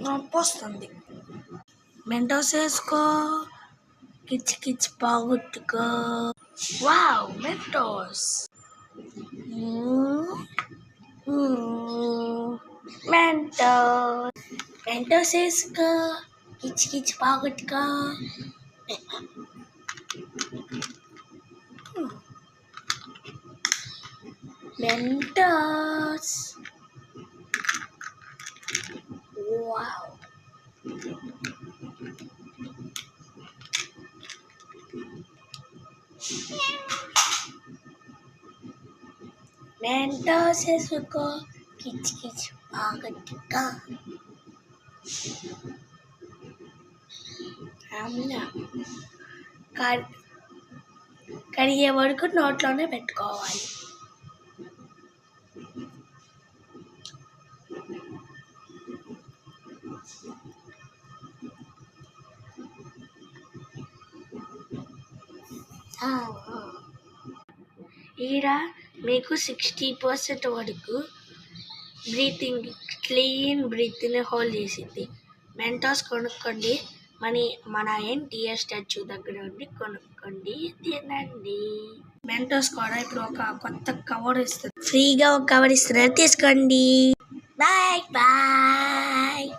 నొప్పి వస్తుంది. మెంటోస్ వేసుకో, కిచ్ కిచ్ బాగొట్టుకో. Wow, Mentos. మెంటోస్ మెంటోస్ వేసుకో, కిచ్ కిచ్ బాగొట్టుకో. మెంటోస్. వావ్. మెంటోస్ వేసుకో, కిచ్ కిచ్ బాగొట్టుకో. కడిగే వరకు నోట్లోనే పెట్టుకోవాలి. ఈడ మీకు 60% వరకు బ్రీతింగ్, క్లీన్ బ్రీత్ని హోల్డ్ చేసింది. మెంటోస్ కొనుక్కోండి, మన ఎన్టీఆర్ స్టాచ్యూ దగ్గర ఉండి కొనుక్కోండి, తినండి. మెంటోస్ కూడా ఇప్పుడు ఒక కొత్త కవర్ ఇస్తుంది, ఫ్రీగా ఒక కవర్ ఇస్తున్నారు, తీసుకోండి. Bye bye.